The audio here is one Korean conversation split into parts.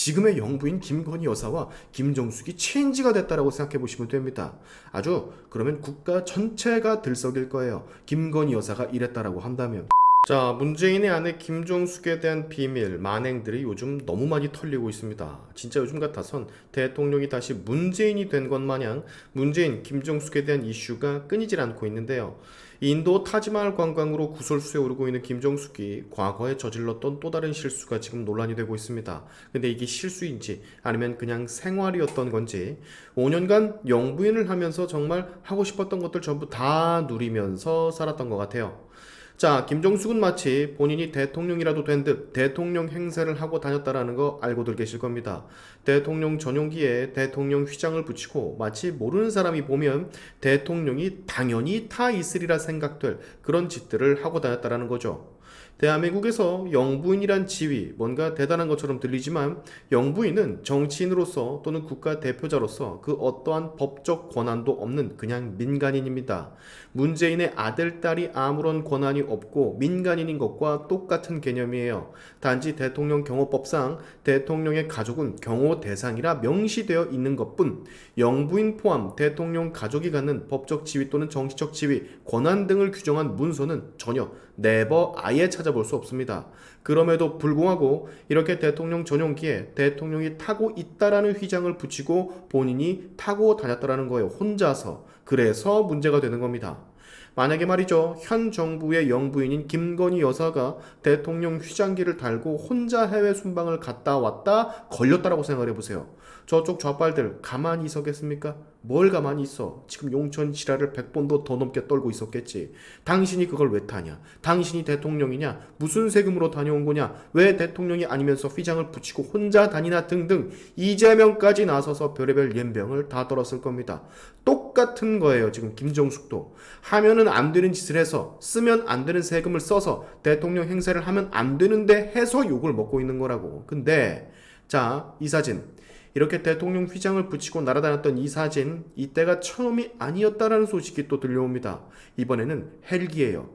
지금의 영부인 김건희 여사와 김정숙이 체인지가 됐다라고 생각해 보시면 됩니다. 아주 그러면 국가 전체가 들썩일 거예요. 김건희 여사가 이랬다라고 한다면. 자, 문재인의 아내 김정숙에 대한 비밀, 만행들이 요즘 너무 많이 털리고 있습니다. 진짜 요즘 같아선 대통령이 다시 문재인이 된 것 마냥 문재인, 김정숙에 대한 이슈가 끊이질 않고 있는데요. 인도 타지마할 관광으로 구설수에 오르고 있는 김정숙이 과거에 저질렀던 또 다른 실수가 지금 논란이 되고 있습니다. 근데 이게 실수인지 아니면 그냥 생활이었던 건지 5년간 영부인을 하면서 정말 하고 싶었던 것들 전부 다 누리면서 살았던 것 같아요. 자, 김정숙은 마치 본인이 대통령이라도 된 듯 대통령 행세를 하고 다녔다라는 거 알고들 계실 겁니다. 대통령 전용기에 대통령 휘장을 붙이고 마치 모르는 사람이 보면 대통령이 당연히 타 있으리라 생각될 그런 짓들을 하고 다녔다라는 거죠. 대한민국에서 영부인이란 지위, 뭔가 대단한 것처럼 들리지만 영부인은 정치인으로서 또는 국가대표자로서 그 어떠한 법적 권한도 없는 그냥 민간인입니다. 문재인의 아들, 딸이 아무런 권한이 없고 민간인인 것과 똑같은 개념이에요. 단지 대통령 경호법상 대통령의 가족은 경호 대상이라 명시되어 있는 것뿐 영부인 포함 대통령 가족이 갖는 법적 지위 또는 정치적 지위, 권한 등을 규정한 문서는 전혀 네버 아예 찾아볼 수 없습니다. 그럼에도 불구하고 이렇게 대통령 전용기에 대통령이 타고 있다라는 휘장을 붙이고 본인이 타고 다녔다라는 거예요. 혼자서. 그래서 문제가 되는 겁니다. 만약에 말이죠, 현 정부의 영부인인 김건희 여사가 대통령 휘장기를 달고 혼자 해외 순방을 갔다 왔다 걸렸다라고 생각을 해보세요. 저쪽 좌빨들 가만히 있었겠습니까? 뭘 가만히 있어? 지금 용천 지랄을 100번도 더 넘게 떨고 있었겠지. 당신이 그걸 왜 타냐? 당신이 대통령이냐? 무슨 세금으로 다녀온 거냐? 왜 대통령이 아니면서 휘장을 붙이고 혼자 다니나 등등 이재명까지 나서서 별의별 연병을 다 떨었을 겁니다. 똑같은 거예요. 지금 김정숙도 하면은 안 되는 짓을 해서 쓰면 안 되는 세금을 써서 대통령 행세를 하면 안 되는데 해서 욕을 먹고 있는 거라고. 근데 자, 이 사진 이렇게 대통령 휘장을 붙이고 날아다녔던 이 사진, 이때가 처음이 아니었다라는 소식이 또 들려옵니다. 이번에는 헬기예요.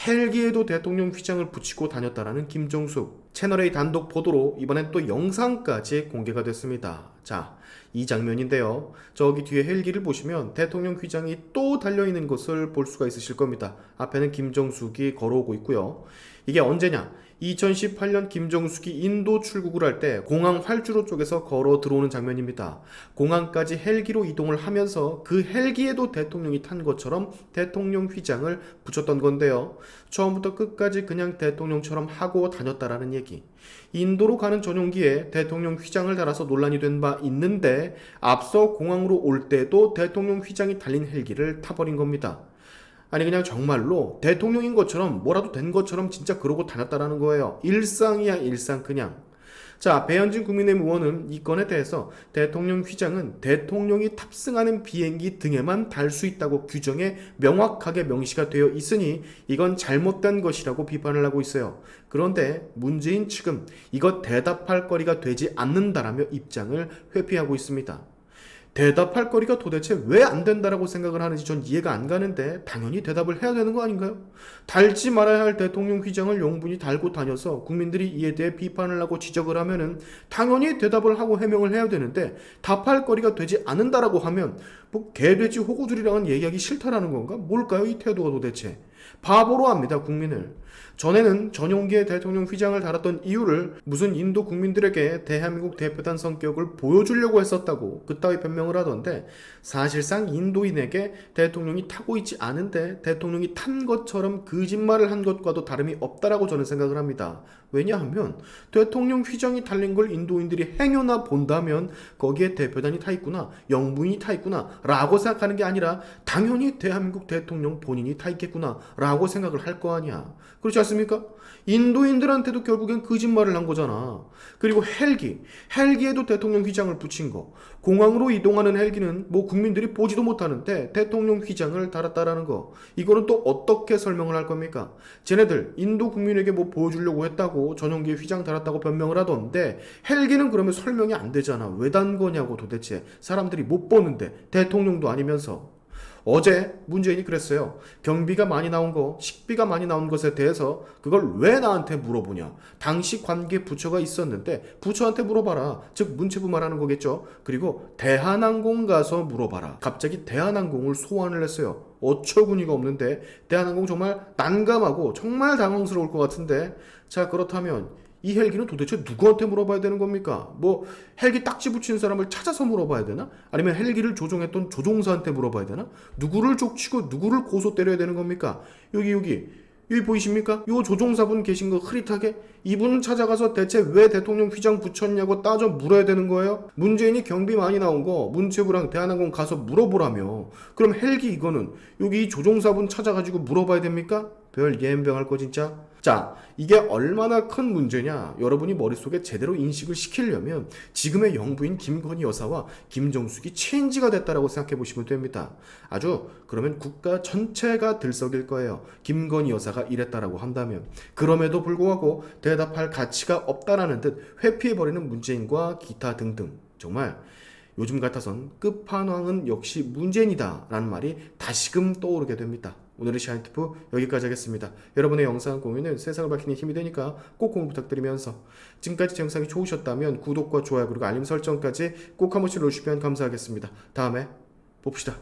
헬기에도 대통령 휘장을 붙이고 다녔다라는 김정숙. 채널A 단독 보도로 이번엔 또 영상까지 공개가 됐습니다. 자, 이 장면인데요. 저기 뒤에 헬기를 보시면 대통령 휘장이 또 달려있는 것을 볼 수가 있으실 겁니다. 앞에는 김정숙이 걸어오고 있고요. 이게 언제냐? 2018년 김정숙이 인도 출국을 할 때 공항 활주로 쪽에서 걸어 들어오는 장면입니다. 공항까지 헬기로 이동을 하면서 그 헬기에도 대통령이 탄 것처럼 대통령 휘장을 붙였던 건데요. 처음부터 끝까지 그냥 대통령처럼 하고 다녔다라는 얘기. 인도로 가는 전용기에 대통령 휘장을 달아서 논란이 된 바 있는데 앞서 공항으로 올 때도 대통령 휘장이 달린 헬기를 타버린 겁니다. 아니 그냥 정말로 대통령인 것처럼 뭐라도 된 것처럼 진짜 그러고 다녔다라는 거예요. 일상이야 일상 그냥. 자, 배현진 국민의힘 의원은 이 건에 대해서 대통령 휘장은 대통령이 탑승하는 비행기 등에만 달 수 있다고 규정에 명확하게 명시가 되어 있으니 이건 잘못된 것이라고 비판을 하고 있어요. 그런데 문재인 측은 이것 대답할 거리가 되지 않는다라며 입장을 회피하고 있습니다. 대답할 거리가 도대체 왜 안 된다라고 생각을 하는지 전 이해가 안 가는데 당연히 대답을 해야 되는 거 아닌가요? 달지 말아야 할 대통령 휘장을 영분이 달고 다녀서 국민들이 이에 대해 비판을 하고 지적을 하면은 당연히 대답을 하고 해명을 해야 되는데 답할 거리가 되지 않는다라고 하면 뭐 개돼지 호구들이랑은 얘기하기 싫다라는 건가? 뭘까요 이 태도가 도대체? 바보로 합니다 국민을. 전에는 전용기에 대통령 휘장을 달았던 이유를 무슨 인도 국민들에게 대한민국 대표단 성격을 보여주려고 했었다고 그따위 변명을 하던데 사실상 인도인에게 대통령이 타고 있지 않은데 대통령이 탄 것처럼 거짓말을 한 것과도 다름이 없다라고 저는 생각을 합니다. 왜냐하면 대통령 휘장이 달린 걸 인도인들이 행여나 본다면 거기에 대표단이 타 있구나, 영부인이 타 있구나 라고 생각하는 게 아니라 당연히 대한민국 대통령 본인이 타 있겠구나 라고 생각을 할 거 아니야. 그렇지 않습니까? 인도인들한테도 결국엔 거짓말을 한 거잖아. 그리고 헬기에도 대통령 휘장을 붙인 거. 공항으로 이동하는 헬기는 뭐 국민들이 보지도 못하는데 대통령 휘장을 달았다라는 거. 이거는 또 어떻게 설명을 할 겁니까? 쟤네들 인도 국민에게 뭐 보여주려고 했다고 전용기에 휘장 달았다고 변명을 하던데 헬기는 그러면 설명이 안 되잖아. 왜 단 거냐고 도대체. 사람들이 못 보는데 대통령도 아니면서. 어제 문재인이 그랬어요. 경비가 많이 나온 거, 식비가 많이 나온 것에 대해서 그걸 왜 나한테 물어보냐. 당시 관계 부처가 있었는데 부처한테 물어봐라. 즉 문체부 말하는 거겠죠. 그리고 대한항공 가서 물어봐라. 갑자기 대한항공을 소환을 했어요. 어처구니가 없는데 대한항공 정말 난감하고 정말 당황스러울 것 같은데, 자 그렇다면 이 헬기는 도대체 누구한테 물어봐야 되는 겁니까? 뭐 헬기 딱지 붙인 사람을 찾아서 물어봐야 되나? 아니면 헬기를 조종했던 조종사한테 물어봐야 되나? 누구를 족치고 누구를 고소 때려야 되는 겁니까? 여기 보이십니까? 요 조종사분 계신 거 흐릿하게, 이분 찾아가서 대체 왜 대통령 휘장 붙였냐고 따져 물어야 되는 거예요? 문재인이 경비 많이 나온 거 문체부랑 대한항공 가서 물어보라며. 그럼 헬기 이거는 여기 조종사분 찾아가지고 물어봐야 됩니까? 별 예언병할 거 진짜. 자, 이게 얼마나 큰 문제냐, 여러분이 머릿속에 제대로 인식을 시키려면 지금의 영부인 김건희 여사와 김정숙이 체인지가 됐다라고 생각해 보시면 됩니다. 아주 그러면 국가 전체가 들썩일 거예요. 김건희 여사가 이랬다라고 한다면. 그럼에도 불구하고 대답할 가치가 없다라는 듯 회피해버리는 문재인과 기타 등등. 정말 요즘 같아선 끝판왕은 역시 문재인이다 라는 말이 다시금 떠오르게 됩니다. 오늘의 샤인티프 여기까지 하겠습니다. 여러분의 영상 공유는 세상을 밝히는 힘이 되니까 꼭 공유 부탁드리면서, 지금까지 제 영상이 좋으셨다면 구독과 좋아요 그리고 알림 설정까지 꼭 한 번씩 눌러주시면 감사하겠습니다. 다음에 봅시다.